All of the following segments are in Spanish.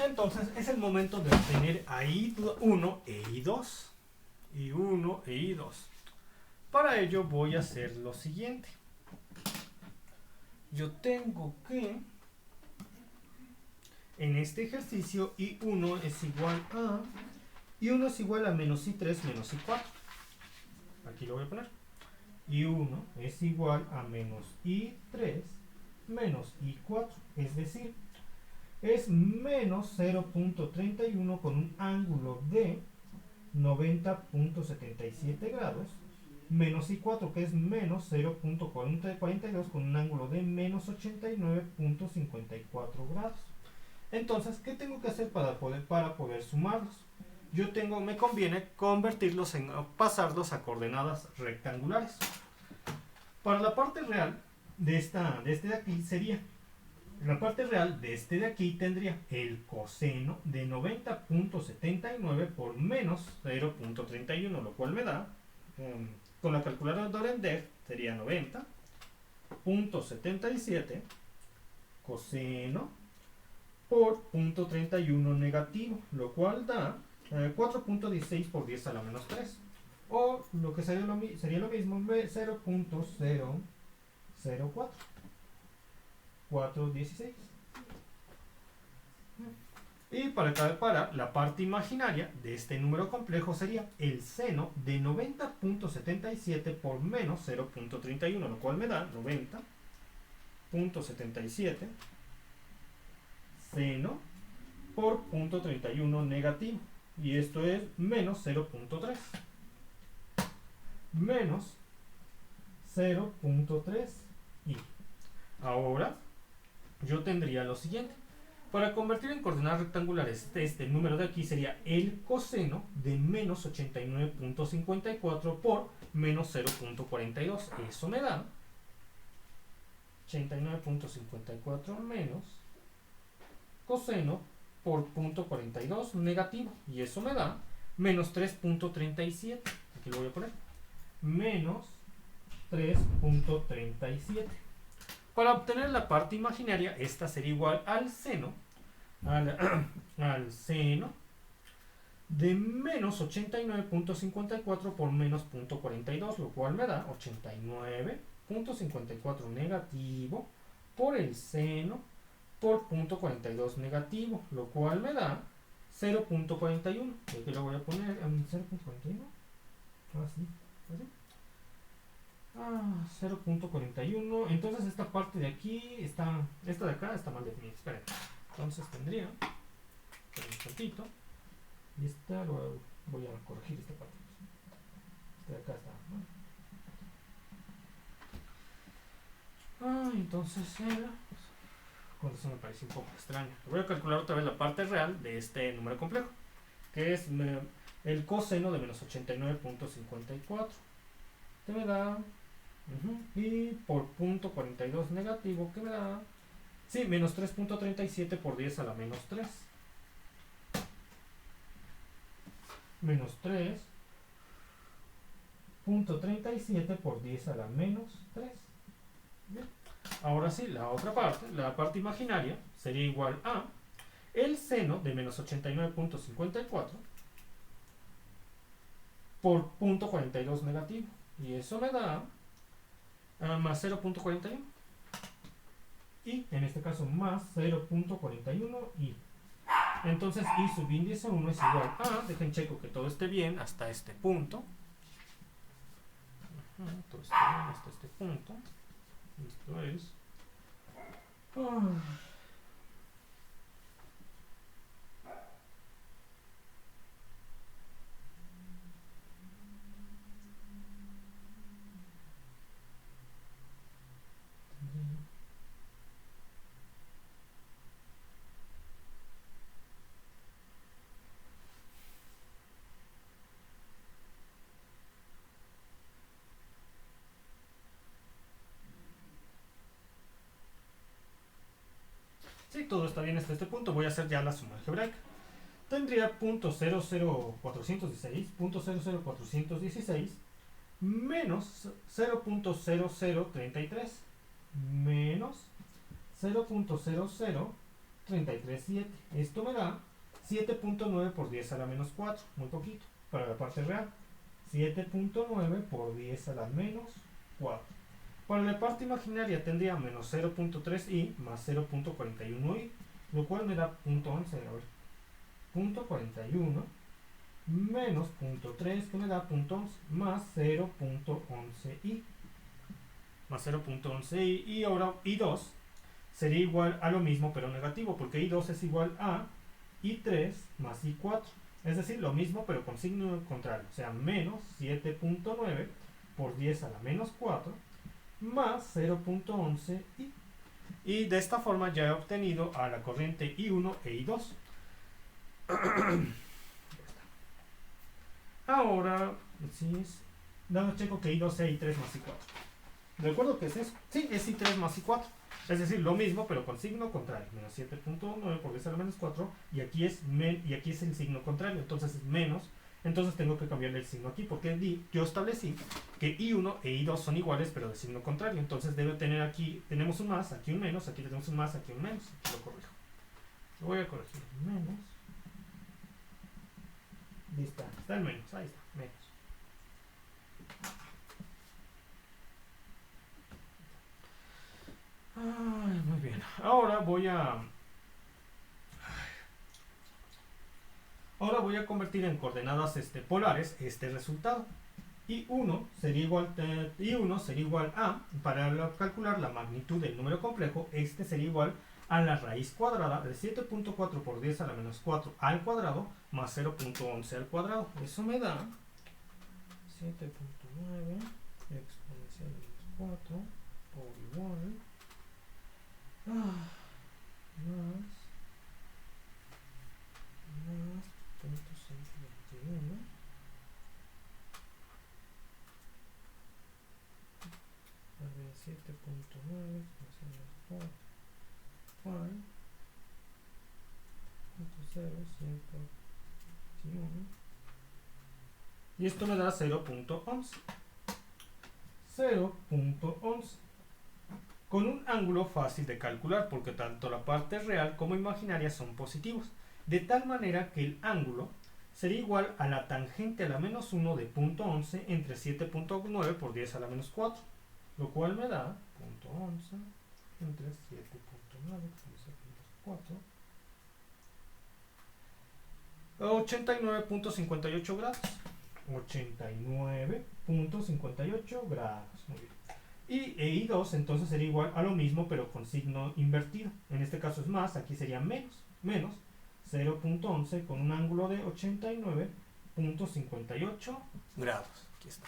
Entonces es el momento de obtener a I1 e I2. I1 e I2. Para ello voy a hacer lo siguiente. Yo tengo que, en este ejercicio, I1 es igual a, I1 es igual a menos I3 menos I4. Aquí lo voy a poner. I1 es igual a menos I3 menos I4. Es decir, es menos 0.31 con un ángulo de 90.77 grados, menos I4 que es menos 0.4042 con un ángulo de menos 89.54 grados. Entonces, ¿qué tengo que hacer para poder sumarlos? Me conviene convertirlos pasarlos a coordenadas rectangulares. Para la parte real de este de aquí sería, la parte real de este de aquí tendría el coseno de 90.79 por menos 0.31, lo cual me da, con la calculadora en DEF, sería 90.77 coseno por 0.31 negativo, lo cual da 4.16 por 10 a la menos 3. O lo que sería lo mismo, 0.004. 416. Y para la parte imaginaria de este número complejo sería el seno de 90.77 por menos 0.31, lo cual me da 90.77 seno por 0.31 negativo. Y esto es menos 0.3. Menos 0.3 y ahora yo tendría lo siguiente. Para convertir en coordenadas rectangulares este número de aquí sería el coseno de menos 89.54 por menos 0.42. Eso me da 89.54 menos coseno por 0.42 negativo. Y eso me da menos 3.37. Aquí lo voy a poner. Menos 3.37. Para obtener la parte imaginaria, esta sería igual al seno, al seno de menos 89.54 por menos 0.42, lo cual me da 89.54 negativo por el seno por 0.42 negativo, lo cual me da 0.41. Aquí lo voy a poner en 0.41. Así. 0.41. Entonces esta parte de aquí esta de acá está mal definida. Esperen. Entonces tendría un tantito, y esta voy a corregir esta parte. Esta de acá está mal. Entonces con eso me parece un poco extraño. Voy a calcular otra vez la parte real de este número complejo, que es el coseno de menos 89.54. Este me da y por 0.42 negativo, que me da, sí, menos 3.37 por 10 a la menos 3. Menos 3.37 por 10 a la menos 3. Bien. Ahora sí, la otra parte, la parte imaginaria, sería igual a el seno de menos 89.54 por 0.42 negativo. Y eso me da más 0.41. Y en este caso más 0.41 y entonces y subíndice 1 es igual a, dejen checo que todo esté bien hasta este punto. Todo está bien hasta este punto. Esto es sí, todo está bien hasta este punto. Voy a hacer ya la suma algebraica. Tendría .00416, .00416 menos 0.0033 menos 0.0033 33,7. Esto me da 7.9 por 10 a la menos 4, muy poquito, para la parte real. 7.9 por 10 a la menos 4. Para la parte imaginaria tendría menos 0.3i más 0.41i, lo cual me da 0.11, a ver, 0.41 menos 0.3, que me da 0.11, más 0.11i, más 0.11i, y ahora i2 sería igual a lo mismo pero negativo, porque i2 es igual a i3 más i4, es decir, lo mismo pero con signo contrario, o sea, menos 7.9 por 10 a la menos 4 más 0.11i. Y de esta forma ya he obtenido a la corriente I1 e I2. Ahora, si es, dame checo que I2 sea I3 más I4. ¿Recuerdo que es eso? Sí, es I3 más I4. Es decir, lo mismo, pero con signo contrario. Menos 7.9 por 10 a la menos 4. Y aquí es el signo contrario. Entonces es menos. Entonces tengo que cambiarle el signo aquí. Porque yo establecí que I1 e I2 son iguales, pero de signo contrario. Entonces debe tener aquí, tenemos un más, aquí un menos. Aquí tenemos un más, aquí un menos. Aquí lo corrijo. Lo voy a corregir. Menos. Listo. Está el menos. Ahí está. Menos. Ay, muy bien. Ahora voy a convertir en coordenadas polares este resultado. I1 sería igual a, para calcular la magnitud del número complejo, este sería igual a la raíz cuadrada de 7.4 por 10 a la menos 4 al cuadrado más 0.11 al cuadrado. Eso me da 7.9 exponencial de 4 por igual más 0.121 a ver, 7.9 exponencial de 4 igual 0.121 y esto me da 0.11 con un ángulo fácil de calcular porque tanto la parte real como imaginaria son positivos, de tal manera que el ángulo sería igual a la tangente a la menos 1 de 0.11 entre 7.9 por 10 a la menos 4, lo cual me da 0.11 entre 7.9 por 10 a la menos 4, 89.58 grados. 89.58 grados. Muy bien. Y I2 entonces sería igual a lo mismo pero con signo invertido. En este caso es más, aquí sería menos 0.11 con un ángulo de 89.58 grados. Aquí está.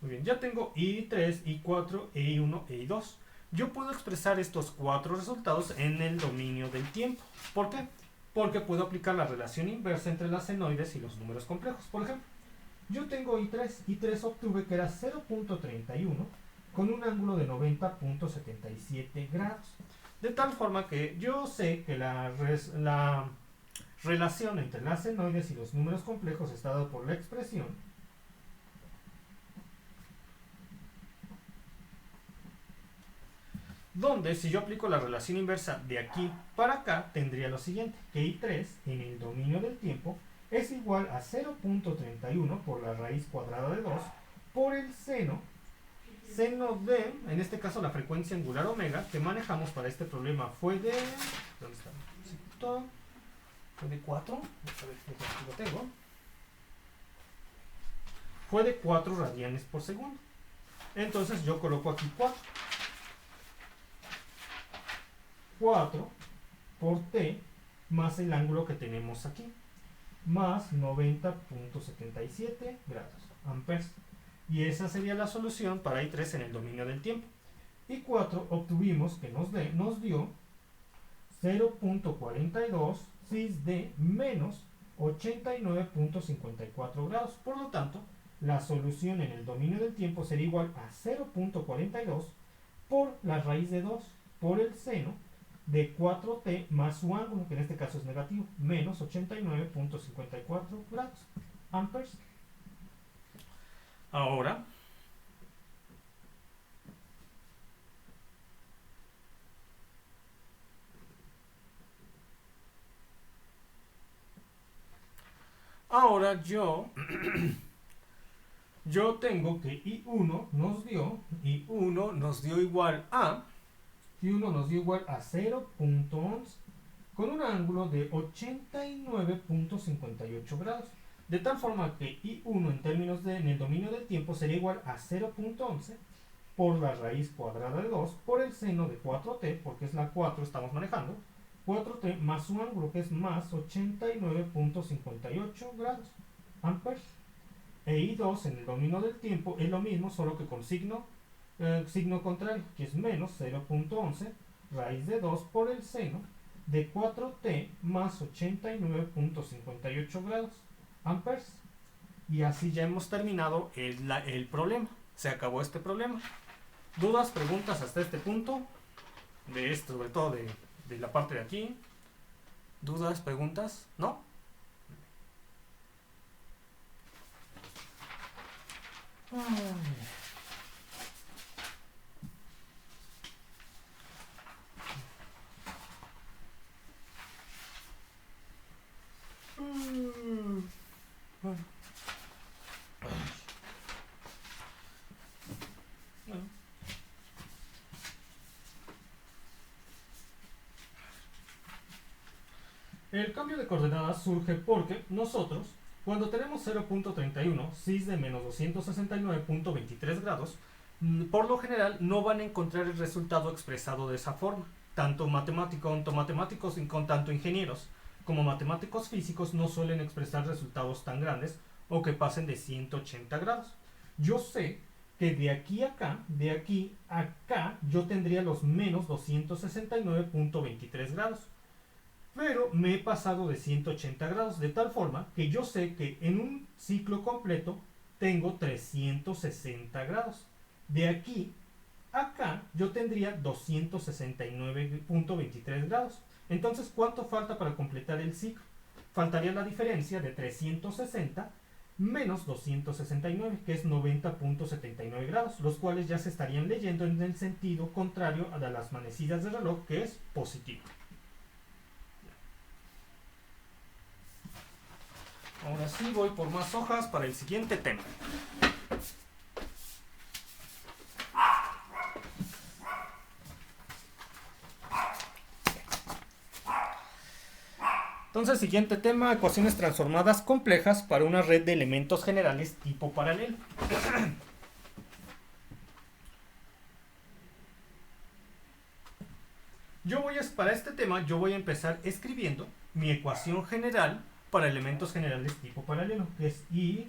Muy bien, ya tengo I3, I4, I1 e I2. Yo puedo expresar estos cuatro resultados en el dominio del tiempo. ¿Por qué? Porque puedo aplicar la relación inversa entre las senoides y los números complejos. Por ejemplo, yo tengo I3 obtuve que era 0.31 con un ángulo de 90.77 grados. De tal forma que yo sé que la relación entre las senoides y los números complejos está dada por la expresión donde si yo aplico la relación inversa de aquí para acá, tendría lo siguiente, que I3 en el dominio del tiempo es igual a 0.31 por la raíz cuadrada de 2 por el seno de, en este caso la frecuencia angular omega, que manejamos para este problema fue de, ¿dónde está? Fue de 4, vamos a ver si lo tengo, fue de 4 radianes por segundo. Entonces yo coloco aquí 4 por t más el ángulo que tenemos aquí, más 90.77 grados amperes. Y esa sería la solución para I3 en el dominio del tiempo. Y 4 obtuvimos que nos dio 0.42 cis de menos 89.54 grados. Por lo tanto, la solución en el dominio del tiempo sería igual a 0.42 por la raíz de 2 por el seno de 4t más su ángulo, que en este caso es negativo, menos 89.54 grados amperes. Ahora, Ahora yo tengo que I1 nos dio igual a 0.11 con un ángulo de 89.58 grados. De tal forma que I1 en el dominio del tiempo sería igual a 0.11 por la raíz cuadrada de 2 por el seno de 4t, porque es la 4 estamos manejando, 4t más su ángulo que es más 89.58 grados amperes. E I2 en el dominio del tiempo es lo mismo, solo que con signo contrario, que es menos 0.11 raíz de 2 por el seno de 4t más 89.58 grados amperes. Y así ya hemos terminado el problema. Se acabó este problema. ¿Dudas, preguntas hasta este punto? De esto, sobre todo de la parte de aquí. ¿Dudas, preguntas? ¿No? El cambio de coordenadas surge porque nosotros, cuando tenemos 0.31, cis de menos 269.23 grados, por lo general no van a encontrar el resultado expresado de esa forma. Tanto matemáticos, tanto ingenieros como matemáticos físicos no suelen expresar resultados tan grandes o que pasen de 180 grados. Yo sé que de aquí a acá, yo tendría los menos 269.23 grados. Pero me he pasado de 180 grados, de tal forma que yo sé que en un ciclo completo tengo 360 grados. De aquí a acá yo tendría 269.23 grados. Entonces, ¿cuánto falta para completar el ciclo? Faltaría la diferencia de 360 menos 269, que es 90.79 grados, los cuales ya se estarían leyendo en el sentido contrario a las manecillas del reloj, que es positivo. Ahora sí voy por más hojas para el siguiente tema. Entonces, siguiente tema, ecuaciones transformadas complejas para una red de elementos generales tipo paralelo. Para este tema, yo voy a empezar escribiendo mi ecuación general para elementos generales tipo paralelo, que es I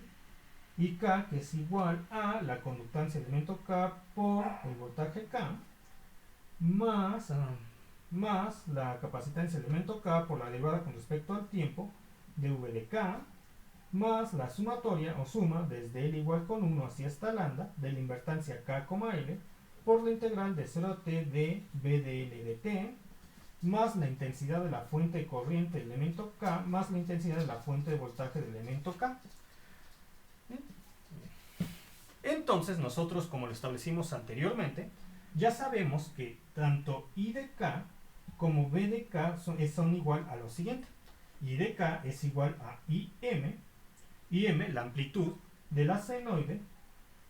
K, que es igual a la conductancia del elemento K por el voltaje K, más la capacitancia del elemento K por la derivada con respecto al tiempo de V de K, más la sumatoria o suma desde L igual con 1 hacia esta lambda de la invertancia K, L por la integral de 0 a t de B de L de T, más la intensidad de la fuente de corriente del elemento K, más la intensidad de la fuente de voltaje del elemento K. Entonces nosotros, como lo establecimos anteriormente, ya sabemos que tanto I de K como B de K son igual a lo siguiente. I de K es igual a IM, la amplitud de la senoide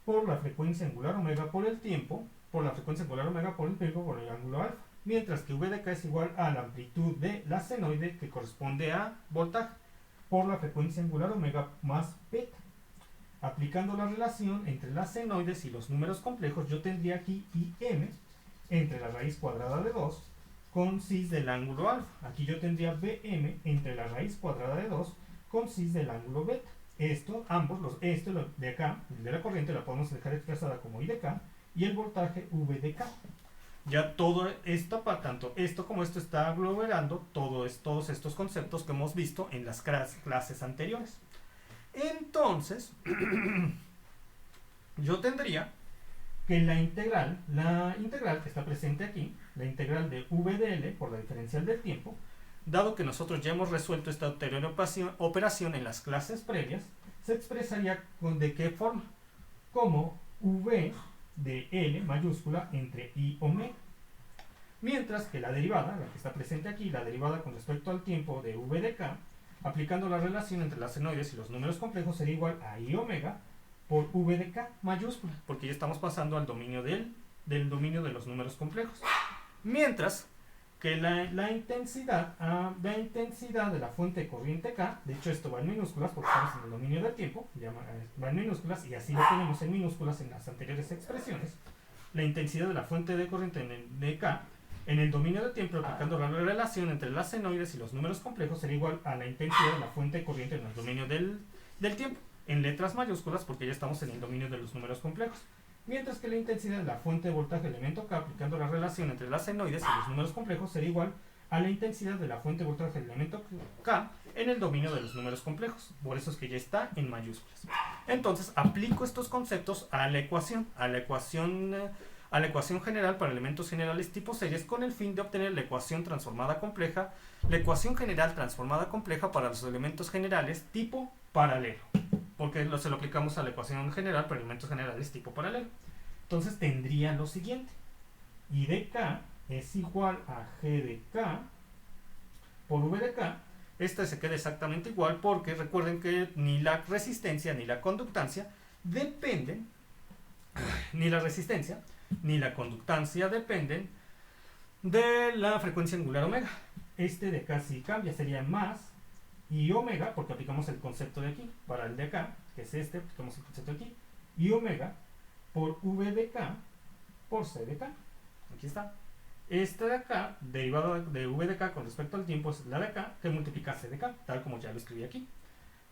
por la frecuencia angular omega por el tiempo, por el ángulo alfa. Mientras que V de K es igual a la amplitud de la senoide, que corresponde a voltaje, por la frecuencia angular omega más beta. Aplicando la relación entre las senoides y los números complejos, yo tendría aquí IM entre la raíz cuadrada de 2 con cis del ángulo alfa. Aquí yo tendría BM entre la raíz cuadrada de 2 con cis del ángulo beta. Esto de acá, de la corriente, la podemos dejar expresada como I de K, y el voltaje V de K. Ya todo esto, tanto esto como esto, está aglomerando todos estos conceptos que hemos visto en las clases anteriores. Entonces, yo tendría que la integral que está presente aquí, la integral de V de L por la diferencial del tiempo, dado que nosotros ya hemos resuelto esta anterior operación en las clases previas, se expresaría ¿de qué forma? Como V de L mayúscula entre I omega. Mientras que la derivada, la que está presente aquí, la derivada con respecto al tiempo de V de K, aplicando la relación entre las senoides y los números complejos, sería igual a I omega por V de K mayúscula, porque ya estamos pasando al dominio del dominio de los números complejos. Mientras que la intensidad de la fuente de corriente K, de hecho esto va en minúsculas porque estamos en el dominio del tiempo, va en minúsculas y así lo tenemos en minúsculas en las anteriores expresiones, la intensidad de la fuente de corriente de K en el dominio del tiempo, aplicando la relación entre las senoides y los números complejos, sería igual a la intensidad de la fuente de corriente en el dominio del tiempo, en letras mayúsculas porque ya estamos en el dominio de los números complejos. Mientras que la intensidad de la fuente de voltaje elemento K, aplicando la relación entre las senoides y los números complejos, sería igual a la intensidad de la fuente de voltaje elemento K en el dominio de los números complejos. Por eso es que ya está en mayúsculas. Entonces, aplico estos conceptos a la ecuación general para elementos generales tipo series con el fin de obtener la ecuación transformada compleja, la ecuación general transformada compleja para los elementos generales tipo paralelo, porque se lo aplicamos a la ecuación general para elementos generales tipo paralelo. Entonces tendría lo siguiente: I de K es igual a G de K por V de K. Este se queda exactamente igual porque recuerden que ni la resistencia ni la conductancia dependen, ni la resistencia ni la conductancia dependen de la frecuencia angular omega. Este de acá sí cambia, sería más I omega, porque aplicamos el concepto de aquí, para el de acá, que es este, aplicamos el concepto de aquí, I omega por V de K por C de K. Aquí está. Este de acá, derivado de V de K con respecto al tiempo, es la de acá, que multiplica C de K, tal como ya lo escribí aquí.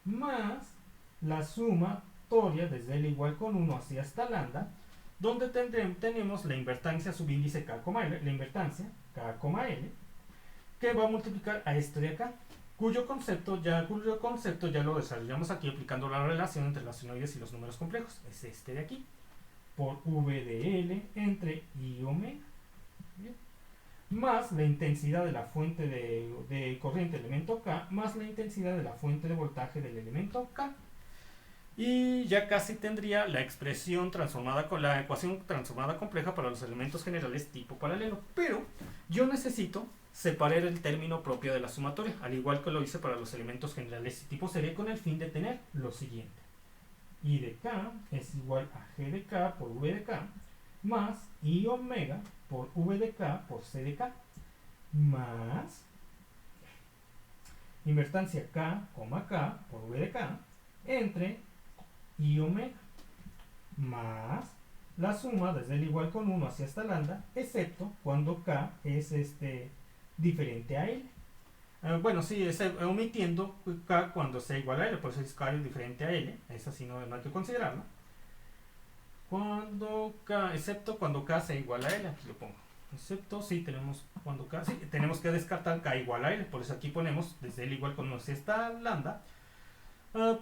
Más la sumatoria desde L igual con 1 hacia hasta lambda, donde tenemos la invertancia subíndice K, L, la invertancia K, L, que va a multiplicar a este de acá, cuyo concepto ya lo desarrollamos aquí aplicando la relación entre las senoides y los números complejos. Es este de aquí, por V de L entre I omega. Bien. Más la intensidad de la fuente de corriente elemento K, más la intensidad de la fuente de voltaje del elemento K. Y ya casi tendría la expresión transformada con la ecuación transformada compleja para los elementos generales tipo paralelo. Pero yo necesito separar el término propio de la sumatoria, al igual que lo hice para los elementos generales tipo serie, con el fin de tener lo siguiente: I de K es igual a G de K por V de K más I omega por V de K por C de K más invertancia K, K por V de K entre I omega más la suma desde el igual con 1 hacia esta lambda, excepto cuando K es diferente a L. Bueno, sí, es omitiendo K cuando sea igual a L, por eso es K es diferente a L, esa sí no hay que considerarlo. Cuando K, excepto cuando K sea igual a L, aquí lo pongo. Excepto, sí, tenemos cuando K, sí, tenemos que descartar K igual a L, por eso aquí ponemos desde L igual con 1 hacia esta lambda,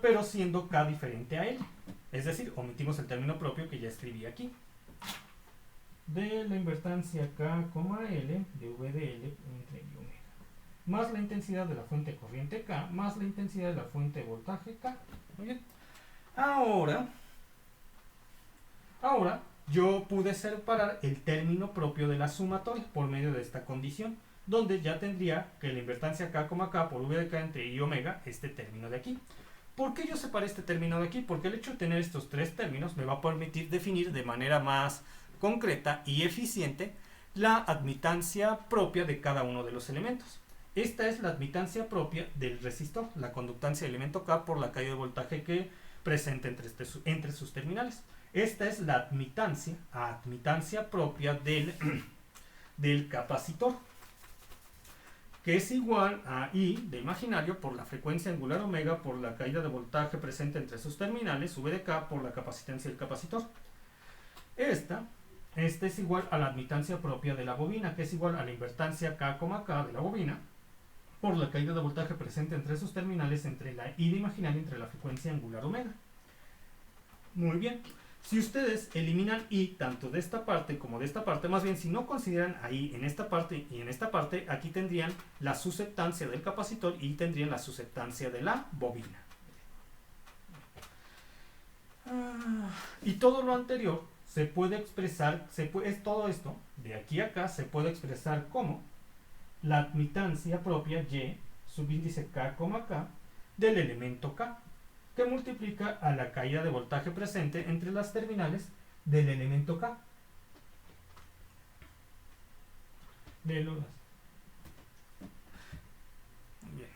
pero siendo K diferente a L. Es decir, omitimos el término propio que ya escribí aquí. De la invertancia K, L de V de L entre I omega. Más la intensidad de la fuente de corriente K, más la intensidad de la fuente de voltaje K. Muy bien. Ahora yo pude separar el término propio de la sumatoria por medio de esta condición, donde ya tendría que la invertancia K, K por V de K entre I omega, este término de aquí. ¿Por qué yo separé este término de aquí? Porque el hecho de tener estos tres términos me va a permitir definir de manera más concreta y eficiente la admitancia propia de cada uno de los elementos. Esta es la admitancia propia del resistor, la conductancia del elemento K por la caída de voltaje que presenta entre sus terminales. Esta es la admitancia propia del capacitor, que es igual a I de imaginario por la frecuencia angular omega por la caída de voltaje presente entre sus terminales, V de K por la capacitancia del capacitor. Esta es igual a la admitancia propia de la bobina, que es igual a la invertancia K, K de la bobina por la caída de voltaje presente entre sus terminales entre la I de imaginario entre la frecuencia angular omega. Muy bien. Si ustedes eliminan I tanto de esta parte como de esta parte, más bien si no consideran a I en esta parte y en esta parte, aquí tendrían la susceptancia del capacitor y tendrían la susceptancia de la bobina. Y todo lo anterior se puede expresar, todo esto de aquí a acá se puede expresar como la admitancia propia Y subíndice K, K del elemento K, que multiplica a la caída de voltaje presente entre las terminales del elemento K. Léelo. Bien.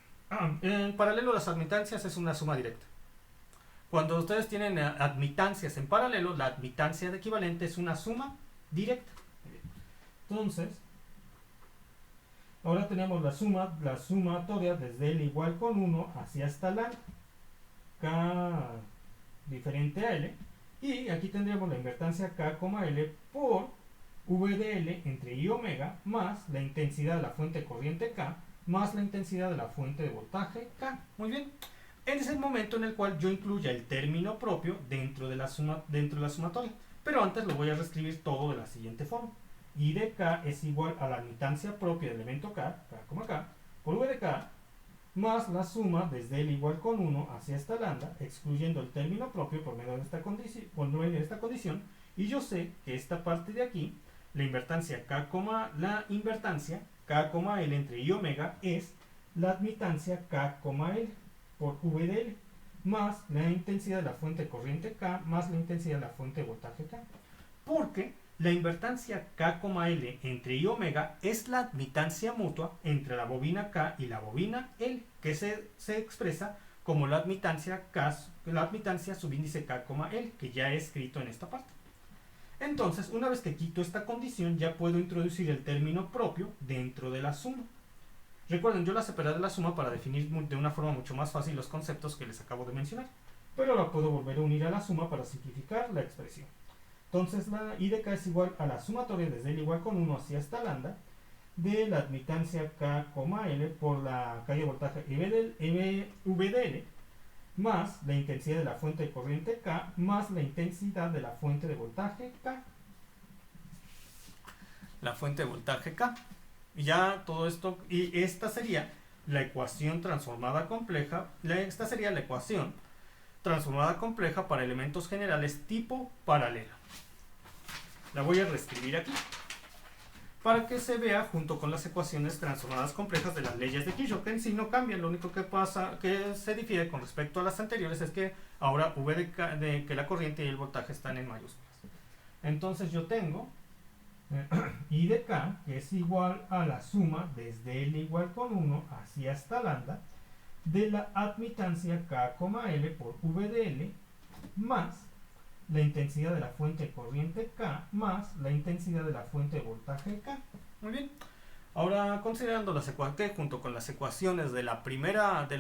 En paralelo, las admitancias es una suma directa. Cuando ustedes tienen admitancias en paralelo, la admitancia de equivalente es una suma directa. Entonces, ahora tenemos la sumatoria desde L igual con 1 hacia hasta lambda, K diferente a L, y aquí tendríamos la invertancia K, L por V de L entre I omega más la intensidad de la fuente corriente K más la intensidad de la fuente de voltaje K. Muy bien. Ese es el momento en el cual yo incluya el término propio dentro de la sumatoria. Pero antes lo voy a reescribir todo de la siguiente forma. I de K es igual a la admitancia propia del elemento K, K, por V de K, más la suma desde L igual con 1 hacia esta lambda, excluyendo el término propio por medio de esta condición, y yo sé que esta parte de aquí, la invertancia K, L entre I omega es la admitancia K, L por V de L, más la intensidad de la fuente corriente K, más la intensidad de la fuente de voltaje K. Porque la invertancia K, L entre I omega es la admitancia mutua entre la bobina K y la bobina L, que se expresa como la admitancia subíndice K, L, que ya he escrito en esta parte. Entonces, una vez que quito esta condición, ya puedo introducir el término propio dentro de la suma. Recuerden, yo la separé de la suma para definir de una forma mucho más fácil los conceptos que les acabo de mencionar, pero la puedo volver a unir a la suma para simplificar la expresión. Entonces la I de K es igual a la sumatoria desde L igual con 1 hacia esta lambda de la admitancia K, L por la caída de voltaje V de L más la intensidad de la fuente de corriente K más la intensidad de la fuente de voltaje K. La fuente de voltaje K. Y ya todo esto, y esta sería la ecuación transformada compleja, esta sería la ecuación transformada compleja para elementos generales tipo paralelo. La voy a reescribir aquí para que se vea junto con las ecuaciones transformadas complejas de las leyes de Kirchhoff, que en sí no cambian. Lo único que pasa, que se difiere con respecto a las anteriores, es que ahora V de que la corriente y el voltaje están en mayúsculas. Entonces yo tengo I de K, que es igual a la suma desde L igual con 1 hacia esta lambda de la admitancia K, L por V de L más la intensidad de la fuente de corriente K más la intensidad de la fuente de voltaje K. Muy bien. Ahora, considerando las ecuaciones junto con las ecuaciones de la primera y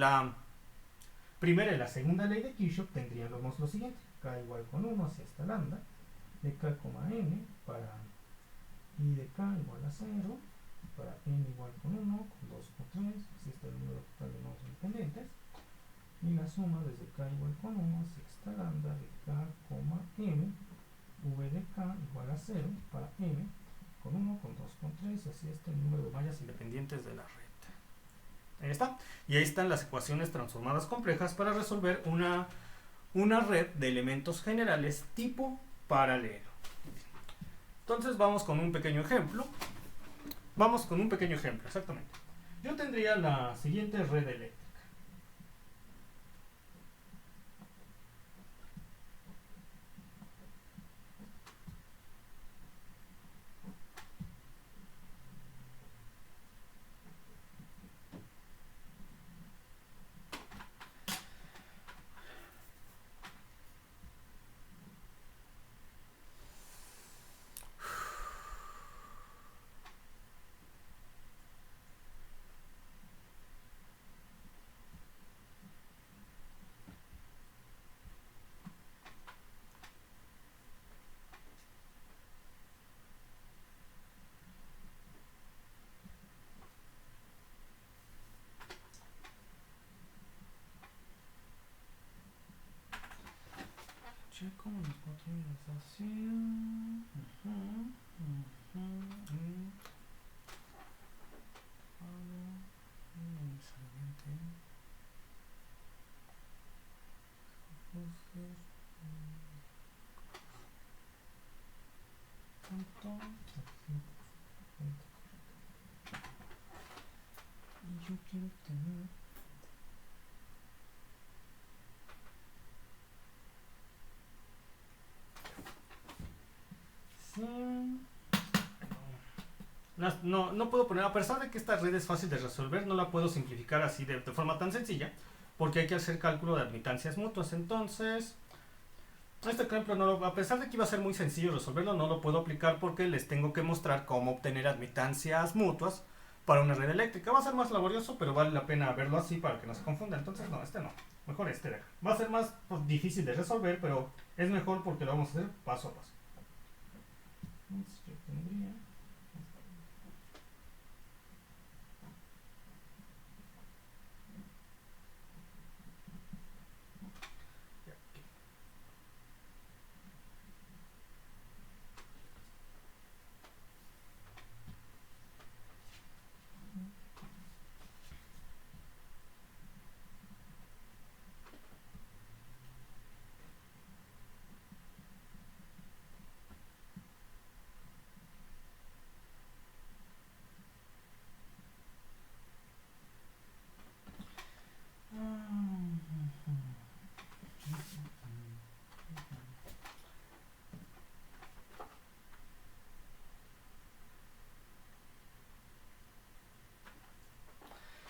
la segunda ley de Kirchhoff, tendríamos lo siguiente: K igual con 1 hacia esta lambda de K, N para I de K igual a 0, para N igual con 1, con 2 con 3, así está el número total de nodos independientes, y la suma desde K igual con 1 hacia esta lambda de K, M, V de K igual a 0, para M con 1, con 2, con 3, así está el número de mallas independientes de la red. Ahí está. Y ahí están las ecuaciones transformadas complejas para resolver una red de elementos generales tipo paralelo. Entonces vamos con un pequeño ejemplo. Exactamente. Yo tendría la siguiente red eléctrica. Checo los cuatro así. Y yo quiero tener No puedo poner, a pesar de que esta red es fácil de resolver, no la puedo simplificar así de forma tan sencilla, porque hay que hacer cálculo de admitancias mutuas. Entonces, este ejemplo, a pesar de que iba a ser muy sencillo resolverlo, no lo puedo aplicar porque les tengo que mostrar cómo obtener admitancias mutuas para una red eléctrica. Va a ser más laborioso, pero vale la pena verlo así para que no se confunda. Entonces, no, este no. Mejor este de acá. Va a ser más difícil de resolver, pero es mejor porque lo vamos a hacer paso a paso. Entonces, yo tendría...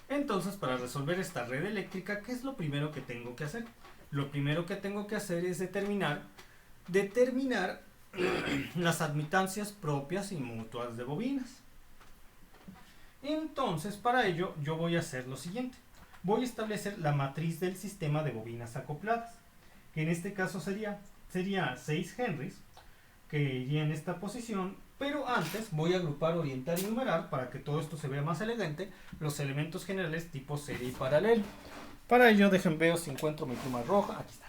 Entonces, para resolver esta red eléctrica, ¿qué es lo primero que tengo que hacer? Lo primero que tengo que hacer es determinar las admitancias propias y mutuas de bobinas. Entonces, para ello, yo voy a hacer lo siguiente. Voy a establecer la matriz del sistema de bobinas acopladas, que en este caso sería 6 henrys, que iría en esta posición, pero antes voy a agrupar, orientar y numerar para que todo esto se vea más elegante, los elementos generales tipo serie y paralelo. Para ello, dejen ver si encuentro mi pluma roja. Aquí está.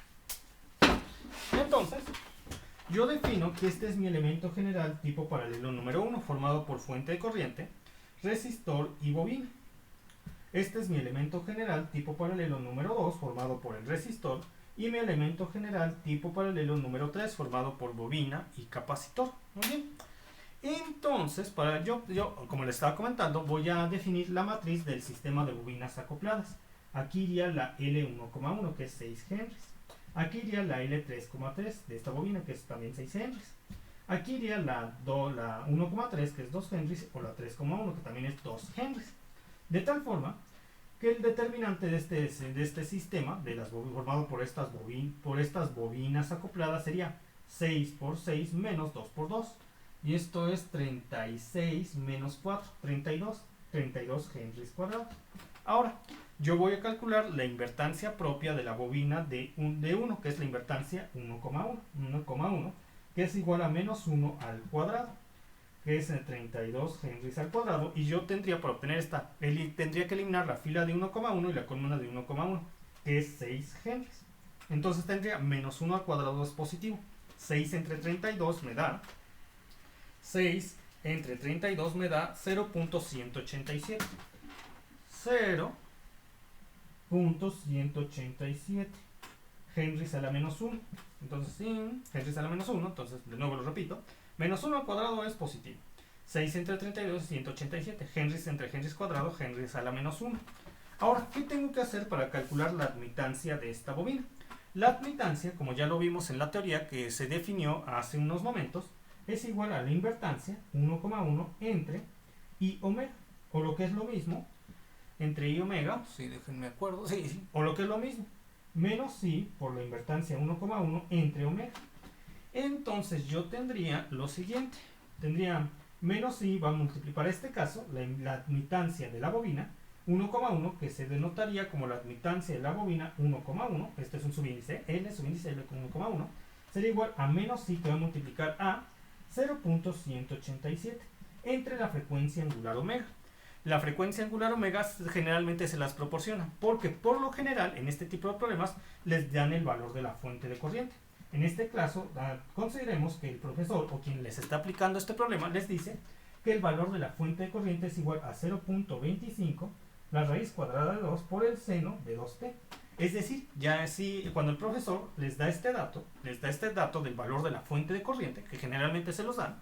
Entonces, yo defino que este es mi elemento general tipo paralelo número 1, formado por fuente de corriente, resistor y bobina. Este es mi elemento general tipo paralelo número 2, formado por el resistor, y mi elemento general tipo paralelo número 3, formado por bobina y capacitor. Muy bien. Entonces, como les estaba comentando, voy a definir la matriz del sistema de bobinas acopladas. Aquí iría la L1,1, que es 6 henrys. Aquí iría la L3,3 de esta bobina, que es también 6 henrys. Aquí iría la 1,3, que es 2 henrys, o la 3,1, que también es 2 henrys. De tal forma que el determinante de este sistema, formado por estas bobinas acopladas, sería 6 por 6 menos 2 por 2. Y esto es 36 menos 4, 32 henrys cuadrados. Ahora, yo voy a calcular la invertancia propia de la bobina de 1, que es la invertancia 1,1, que es igual a menos 1 al cuadrado, que es 32 henrys al cuadrado. Y yo tendría, para obtener tendría que eliminar la fila de 1,1 y la columna de 1,1, que es 6 henrys. Entonces tendría menos 1 al cuadrado es positivo. 6 entre 32 me da 6 entre 32 me da 0.187. 0.187 henrys a la menos 1. Entonces, henrys a la menos 1, entonces de nuevo lo repito. Menos 1 al cuadrado es positivo. 6 entre 32 es 187. Henrys entre henrys cuadrado, henrys a la menos 1. Ahora, ¿qué tengo que hacer para calcular la admitancia de esta bobina? La admitancia, como ya lo vimos en la teoría que se definió hace unos momentos, es igual a la invertancia 1,1 entre I omega, o lo que es lo mismo, entre I omega, déjenme acuerdo, o lo que es lo mismo, menos I por la invertancia 1,1 entre omega. Entonces yo tendría lo siguiente, tendría menos I va a multiplicar, para este caso, la admitancia de la bobina 1,1, que se denotaría como la admitancia de la bobina 1,1, este es un subíndice L con 1,1, sería igual a menos I que va a multiplicar a 0.187 entre la frecuencia angular omega. La frecuencia angular omega generalmente se las proporciona, porque por lo general en este tipo de problemas les dan el valor de la fuente de corriente. En este caso, consideremos que el profesor o quien les está aplicando este problema les dice que el valor de la fuente de corriente es igual a 0.25 la raíz cuadrada de 2 por el seno de 2t. Es decir, ya así, cuando el profesor les da este dato del valor de la fuente de corriente, que generalmente se los dan,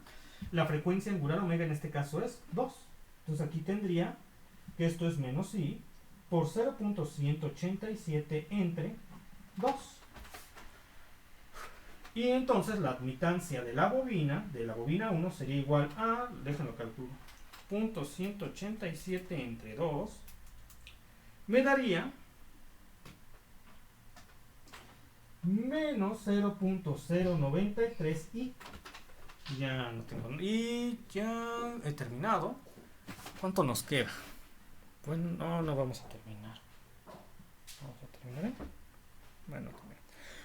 la frecuencia angular omega en este caso es 2. Entonces aquí tendría que esto es menos I por 0.187 entre 2. Y entonces la admitancia de la bobina 1 sería igual a, déjenlo calculo, 0.187 entre 2 me daría menos 0.093 y ya no tengo. Y ya he terminado. ¿Cuánto nos queda? Pues no vamos a terminar. Vamos a terminar.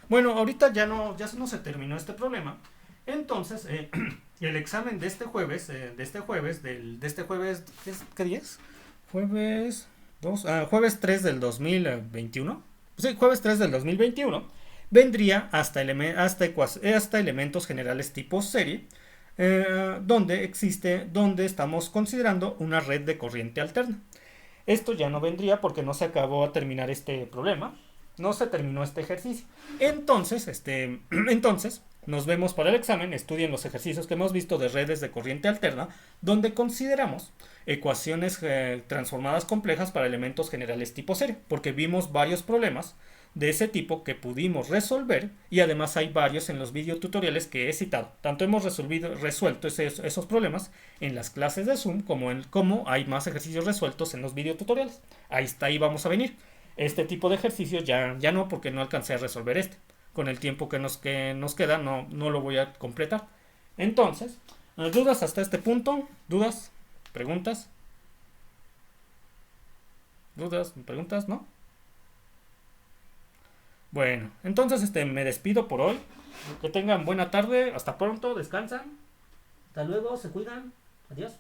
Bueno, ahorita ya no se terminó este problema. Entonces, el examen de este jueves, ¿qué día es? Jueves 2, jueves 3 del 2021. Sí, jueves 3 del 2021 vendría hasta elementos generales tipo serie, donde estamos considerando una red de corriente alterna. Esto ya no vendría porque no se acabó a terminar este problema, no se terminó este ejercicio. Entonces, nos vemos para el examen, estudien los ejercicios que hemos visto de redes de corriente alterna, donde consideramos ecuaciones transformadas complejas para elementos generales tipo serie, porque vimos varios problemas de ese tipo que pudimos resolver y además hay varios en los videotutoriales que he citado. Tanto hemos resuelto esos problemas en las clases de Zoom como hay más ejercicios resueltos en los videotutoriales. Ahí vamos a venir. Este tipo de ejercicios ya no, porque no alcancé a resolver este. Con el tiempo que nos queda no lo voy a completar. Entonces, ¿dudas hasta este punto? ¿Dudas? ¿Preguntas? ¿Dudas? ¿Preguntas? ¿No? Bueno, entonces me despido por hoy. Que tengan buena tarde. Hasta pronto. Descansan. Hasta luego. Se cuidan. Adiós.